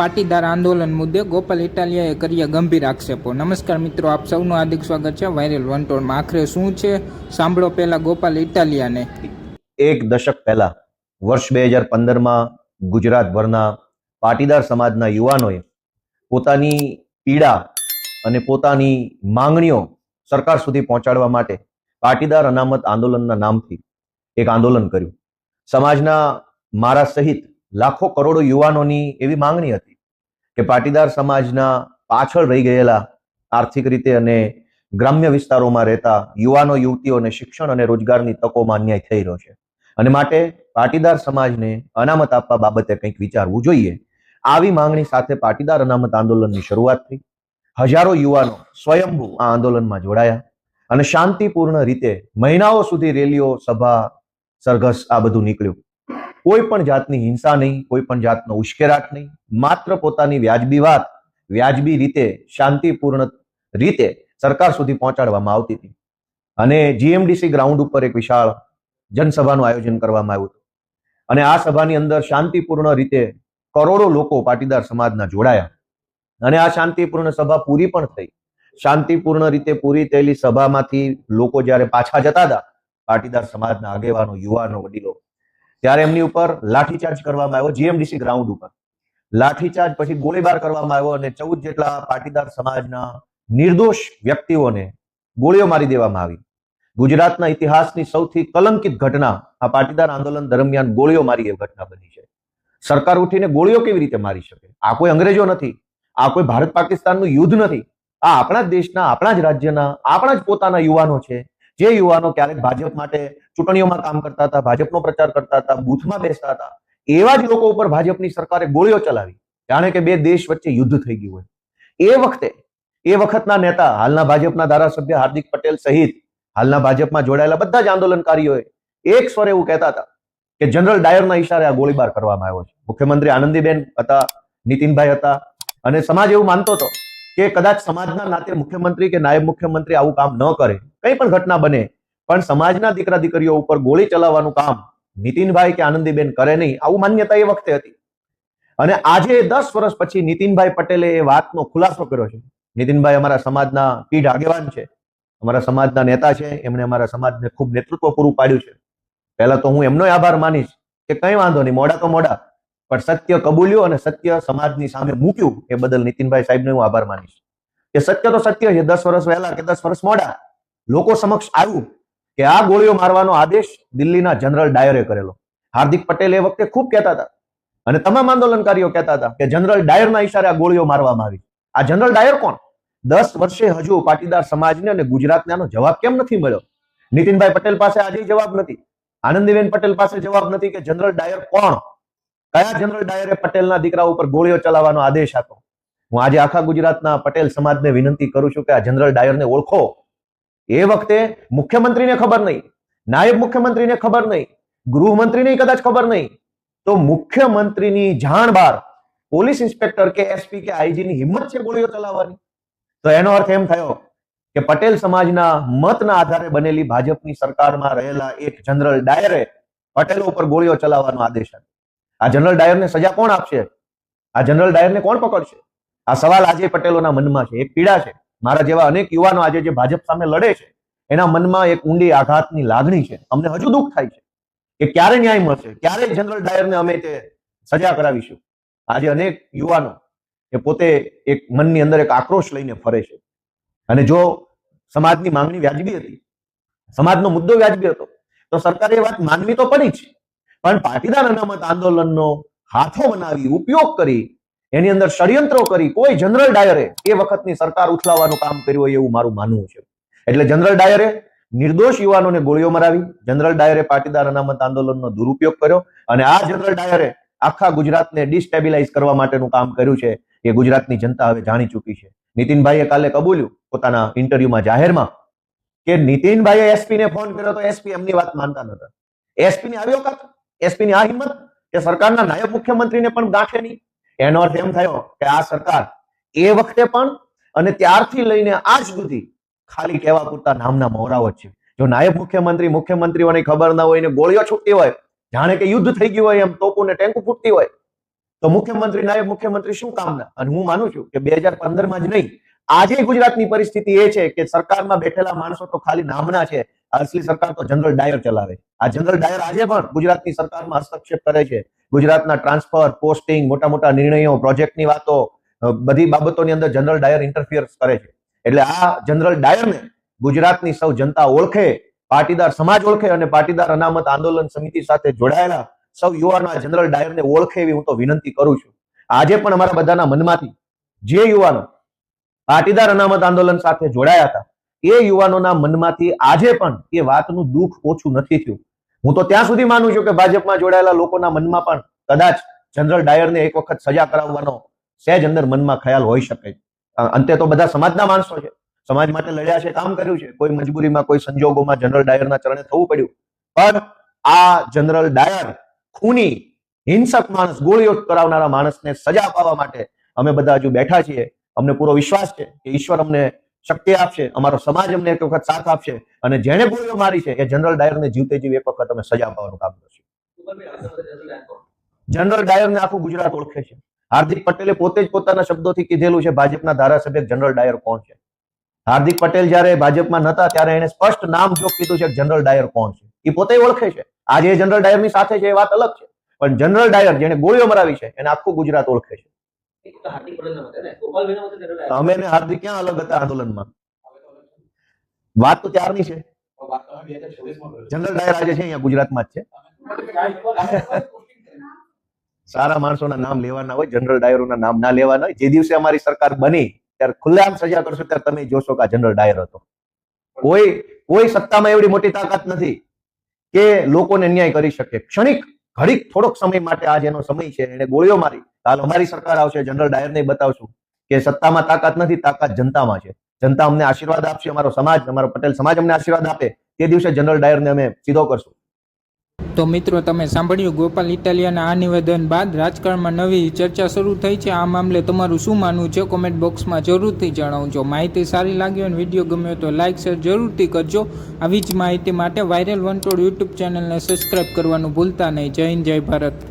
પાટીદાર આંદોલન મુદ્દે ગોપાલ ઇટાલિયાએ કર્યા ગંભીર આક્ષેપો। નમસ્કાર મિત્રો, આપ સૌનું હાર્દિક સ્વાગત છે વાયરલ વંટોળમાં। આખરે શું છે, સાંભળો પહેલા ગોપાલ ઇટાલિયાને। એક દશક પહેલા વર્ષ 2015માં ગુજરાતભરના પાટીદાર સમાજના યુવાનોએ પોતાની પીડા અને પોતાની માંગણીઓ સરકાર સુધી પહોંચાડવા માટે પાટીદાર અનામત આંદોલનના નામથી એક આંદોલન કર્યું। સમાજના મારા સહિત લાખો કરોડો યુવાનોની એવી માંગણી હતી કે પાટીદાર સમાજના પાછળ રહી ગયેલા આર્થિક રીતે અને ગ્રામ્ય વિસ્તારોમાં રહેતા યુવાનો યુવતીઓને શિક્ષણ અને રોજગારની તકોમાં અન્યાય થઈ રહ્યો છે અને માટે પાટીદાર સમાજને અનામત આપવા બાબતે કંઈક વિચારવું જોઈએ। આવી માંગણી સાથે પાટીદાર અનામત આંદોલનની શરૂઆત થઈ। હજારો યુવાનો સ્વયંભૂ આ આંદોલનમાં જોડાયા અને શાંતિપૂર્ણ રીતે મહિનાઓ સુધી રેલીઓ, સભા, સરઘસ આ બધું નીકળ્યું। કોઈ પણ જાતની હિંસા નહીં, કોઈ પણ જાતનો ઉશ્કેરાટ નહીં, માત્ર પોતાની વ્યાજબી વાત વ્યાજબી રીતે શાંતિપૂર્ણ રીતે સરકાર સુધી પહોંચાડવામાં આવતી હતી અને જીએમડીસી ગ્રાઉન્ડ ઉપર એક વિશાળ જનસભાનું આયોજન કરવામાં આવ્યું હતું અને આ સભાની અંદર શાંતિપૂર્ણ રીતે કરોડો લોકો પાટીદાર સમાજના જોડાયા અને આ શાંતિપૂર્ણ સભા પૂરી પણ થઈ। શાંતિપૂર્ણ રીતે પૂરી થયેલી સભામાંથી લોકો જ્યારે પાછા જતા હતા, પાટીદાર સમાજના આગેવાનો, યુવાનો, વડીલો, ત્યારે એમની ઉપર લાઠીચાર્જ કરવામાં આવ્યો। જીએમડીસી ગ્રાઉન્ડ ઉપર લાઠીચાર્જ પછી ગોળીબાર કરવામાં આવ્યો અને 14 જેટલા પાટીદાર સમાજના નિર્દોષ વ્યક્તિઓને ગોળીઓ મારી દેવામાં આવી। ગુજરાતના ઇતિહાસની સૌથી કલંકિત ઘટના આ પાટીદાર આંદોલન દરમિયાન ગોળીઓ મારી એ ઘટના બની છે। સરકાર ઉઠીને ગોળીઓ કેવી રીતે મારી શકે? આ કોઈ અંગ્રેજો નથી, આ કોઈ ભારત પાકિસ્તાનનું યુદ્ધ નથી, આ આપણા જ દેશના, આપણા જ રાજ્યના, આપણા જ પોતાના યુવાનો છે, જે યુવાનો ક્યારેક ભાજપ માટે ચૂંટણીઓમાં કામ કરતા હતા, ભાજપનો પ્રચાર કરતા હતા, બૂથમાં બેસતા હતા, એવા જ લોકો ઉપર ભાજપની સરકારે ગોળીઓ ચલાવી, જાણે કે બે દેશ વચ્ચે યુદ્ધ થઈ ગયું હોય। એ વખતના નેતા, હાલના ભાજપના ધારાસભ્ય હાર્દિક પટેલ સહિત હાલના ભાજપમાં જોડાયેલા બધા જ આંદોલનકારીઓએ એક સ્વરે એવું કહેતા હતા કે જનરલ ડાયરના ઈશારે આ ગોળીબાર કરવામાં આવ્યો છે। મુખ્યમંત્રી આનંદીબેન હતા, નીતિનભાઈ હતા અને સમાજ એવું માનતો હતો કે કદાચ સમાજના નાતે મુખ્યમંત્રી કે નાયબ મુખ્યમંત્રી આવું કામ ન કરે, કંઈ પણ ઘટના બને, પણ સમાજના દીકરા દીકરીઓ ઉપર ગોળી ચલાવવાનું કામ નીતિનભાઈ કે આનંદીબેન કરે નહીં, આવું માન્યતા એ વખતે હતી। અને આજે 10 વર્ષ પછી નીતિનભાઈ પટેલે એ વાતનો ખુલાસો કર્યો છે। નીતિનભાઈ અમારા સમાજના પીઢ આગેવાન છે, અમારા સમાજના નેતા છે, એમણે અમારા સમાજને ખૂબ નેતૃત્વ પૂરું પાડ્યું છે। પહેલા તો હું એમનો આભાર માનીશ કે કંઈ વાંધો નહીં, મોડા તો મોડા, પણ સત્ય કબૂલ્યું અને સત્ય સમાજની સામે મૂક્યું, એ બદલ નીતિનભાઈ સાહેબને હું આભાર માનીશ કે સત્ય તો સત્ય છે। 10 વર્ષ વહેલા કે 10 વર્ષ મોડા લોકો સમક્ષ આવ્યું કે આ ગોળીઓ મારવાનો આદેશ દિલ્હીના જનરલ ડાયરે કરેલો। હાર્દિક પટેલ એ વખતે ખૂબ કહેતા હતા અને તમામ આંદોલનકારીઓ કહેતા હતા કે જનરલ ડાયરના ઈશારે આ ગોળીઓ મારવામાં આવી। આ જનરલ ડાયર કોણ? 10 વર્ષે હજુ પાટીદાર સમાજને અને ગુજરાતને આનો જવાબ કેમ નથી મળ્યો? નીતિનભાઈ પટેલ પાસે આજે જવાબ નથી, આનંદીબેન પટેલ પાસે જવાબ નથી કે જનરલ ડાયર કોણ? કયા જનરલ ડાયરે પટેલના દીકરા ઉપર ગોળીઓ ચલાવવાનો આદેશ આપ્યો? હું આજે આખા ગુજરાતના પટેલ સમાજને વિનંતી કરું છું કે આ જનરલ ડાયરને ઓળખો। એ વખતે મુખ્યમંત્રીને ખબર નહીં, નાયબ મુખ્યમંત્રીને ખબર નહીં, ગૃહમંત્રીને કદાચ ખબર નહીં, તો મુખ્યમંત્રીની જાણ બહાર પોલીસ ઇન્સ્પેક્ટર કે એસપી કે આઈજીની હિંમત છે ગોળીઓ ચલાવવાની? તો એનો અર્થ એમ થયો કે પટેલ સમાજના મતના આધારે બનેલી ભાજપની સરકારમાં રહેલા એક જનરલ ડાયરે પટેલો ઉપર ગોળીઓ ચલાવવાનો આદેશ આપ્યો। આ જનરલ ડાયરને સજા કોણ આપશે? આ જનરલ ડાયરને કોણ પકડશે? આ સવાલ આજે પટેલોના મનમાં છે, એક પીડા છે। મારા જેવા અનેક યુવાનો આજે જે ભાજપ સામે લડે છે, એના મનમાં એક ઊંડી આઘાતની લાગણી છે। અમને હજુ દુઃખ થાય છે કે ક્યારે ન્યાય મળશે, ક્યારે જનરલ ડાયરને અમે તે સજા કરાવીશું। આજે અનેક યુવાનો એ પોતે એક મનની અંદર એક આક્રોશ લઈને ફરે છે અને જો સમાજની માંગણી વ્યાજબી હતી, સમાજનો મુદ્દો વ્યાજબી હતો, તો સરકારે એ વાત માનવી તો પડી જ, પણ પાટીદાર અનામત આંદોલનનો હાથો બનાવી, ઉપયોગ કરી, એની અંદર ષડયંત્રો કરી કોઈ જનરલ ડાયરે એ વખતની સરકાર ઉથલાવવાનું કામ કર્યું હોય એવું મારું માનવું છે। એટલે જનરલ ડાયરે નિર્દોષ યુવાનોને ગોળીઓ મરાવી, જનરલ ડાયરે પાટીદાર અનામત આંદોલનનો દુરુપયોગ કર્યો અને આ જનરલ ડાયરે આખા ગુજરાતને ડિસ્ટેબિલાઇઝ કરવા માટેનું કામ કર્યું છે એ ગુજરાતની જનતા હવે જાણી ચૂકી છે। નીતિનભાઈએ કાલે કબૂલ્યું પોતાના ઇન્ટરવ્યુમાં જાહેરમાં કે નીતિનભાઈએ એસપીને ફોન કર્યો તો એસપી એમની વાત માનતા નતા। એસપીની આવી વખત, એસપીની આ હિંમત કે સરકારના નાયબ મુખ્યમંત્રીને પણ ગાંઠે નહીં। એનો અર્થ એમ થયો કે આ સરકાર એ વખતે પણ અને ત્યારથી લઈને આજ સુધી ખાલી કહેવા પૂરતા નામના મોહરાઓ જ છે। જો નાયબ મુખ્યમંત્રીઓને ખબર ના હોય ને ગોળીઓ છૂટતી હોય, જાણે કે યુદ્ધ થઈ ગયું હોય, એમ તોપો ને ટેન્કો ફૂટતી હોય, તો મુખ્યમંત્રી નાયબ મુખ્યમંત્રી શું કામના? અને હું માનું છું કે 2015માં જ નહીં, આજે ગુજરાતની પરિસ્થિતિ એ છે કે સરકારમાં બેઠેલા માણસો તો ખાલી નામના છે. અસલી સરકાર તો જનરલ ડાયર ચલાવે. આ જનરલ ડાયર આજે પણ ગુજરાતની સરકારમાં હસ્તક્ષેપ કરે છે. ગુજરાતના ટ્રાન્સફર, પોસ્ટિંગ, મોટા મોટા નિર્ણયો, પ્રોજેક્ટની વાતો, બધી બાબતોની અંદર જનરલ ડાયર ઇન્ટરફિયર્સ કરે છે. એટલે આ જનરલ ડાયરને ગુજરાતની સૌ જનતા ઓળખે, પાટીદાર સમાજ ઓળખે અને પાટીદાર અનામત આંદોલન સમિતિ સાથે જોડાયેલા સૌ યુવાનો આ જનરલ ડાયરને ઓળખે એવી હું તો વિનંતી કરું છું. આજે પણ અમારા બધાના મનમાંથી જે યુવાનો પાટીદાર અનામત આંદોલન સાથે જોડાયા હતા એ યુવાનોના મનમાંથી આજે પણ એ વાતનું દુઃખ ઓછું નથી થયું. હું તો ત્યાં સુધી માનું છું કે ભાજપમાં જોડાયેલા લોકોના મનમાં પણ કદાચ જનરલ ડાયરને એક વખત સજા કરાવવાનો સહેજ અંદર મનમાં ખ્યાલ હોઈ શકે. અંતે તો બધા સમાજના માણસો છે, સમાજ માટે લડ્યા છે, કામ કર્યું છે. કોઈ મજબૂરીમાં, કોઈ સંજોગોમાં જનરલ ડાયરના ચરણે થવું પડ્યું. પણ આ જનરલ ડાયર ખૂની, હિંસક માણસ, ગોળીઓ કરાવનારા માણસને સજા અપાવવા માટે અમે બધા હજુ બેઠા છીએ. અમને પૂરો વિશ્વાસ છે કે ઈશ્વર અમને શક્તિ આપશે, અમારો સમાજ અમને એક વખત સાથ આપશે અને જેણે ગોળીઓ મારી છે એ જનરલ ડાયરને જીવતે જીવ એક વખત અમે સજા અપાવવાનું કામ કરશું. જનરલ ડાયરને આખું ગુજરાત ઓળખે છે. હાર્દિક પટેલે પોતે જ પોતાના શબ્દોથી કીધેલું છે ભાજપના ધારાસભ્ય જનરલ ડાયર કોણ છે. હાર્દિક પટેલ જયારે ભાજપમાં નતા ત્યારે એને સ્પષ્ટ નામ જો કીધું છે જનરલ ડાયર કોણ છે. એ પોતે ઓળખે છે. આજે જનરલ ડાયરની સાથે છે એ વાત અલગ છે, પણ જનરલ ડાયર જેને ગોળીઓ મરાવી છે એને આખું ગુજરાત ઓળખે છે. અમે ને હાર્દિક ક્યાં અલગ હતા આંદોલનમાં? વાત તો ત્યારની છે. જનરલ ડાયર આજે છે અહીંયા ગુજરાતમાં જ છે. સારા માણસોના નામ લેવાના હોય, જનરલ ડાયરોના નામ ના લેવાના હોય. જે દિવસે અમારી સરકાર બની ત્યારે ખુલ્લેઆમ સજા કરશો ત્યારે તમે જોશો કે આ જનરલ ડાયર હતો. કોઈ સત્તામાં એવડી મોટી તાકાત નથી કે લોકોને ન્યાય કરી શકે. ક્ષણિક ઘડીક થોડોક સમય માટે આજ એનો સમય છે, એને ગોળીઓ મારી. હાલ અમારી સરકાર આવશે, જનરલ ડાયરને બતાવશું કે સત્તામાં તાકાત નથી, તાકાત જનતામાં છે. જનતા અમને આશીર્વાદ આપશે, અમારો સમાજ, અમારો પટેલ સમાજ અમને આશીર્વાદ આપે, તે દિવસે જનરલ ડાયરને અમે સીધો કરશું. તો મિત્રો, તમે સાંભળ્યું ગોપાલ ઇટાલિયાના આ નિવેદન બાદ રાજકારણમાં નવી ચર્ચા શરૂ થઈ છે. આ મામલે તમારું શું માનવું છે કોમેન્ટ બોક્સમાં જરૂરથી જણાવજો. માહિતી સારી લાગી અને વિડીયો ગમ્યો તો લાઇક શેર જરૂરથી કરજો. આવી જ માહિતી માટે વાયરલ વંટોળ યુટ્યુબ ચેનલને સબસ્ક્રાઈબ કરવાનું ભૂલતા નહીં. જય હિન્દ, જય ભારત.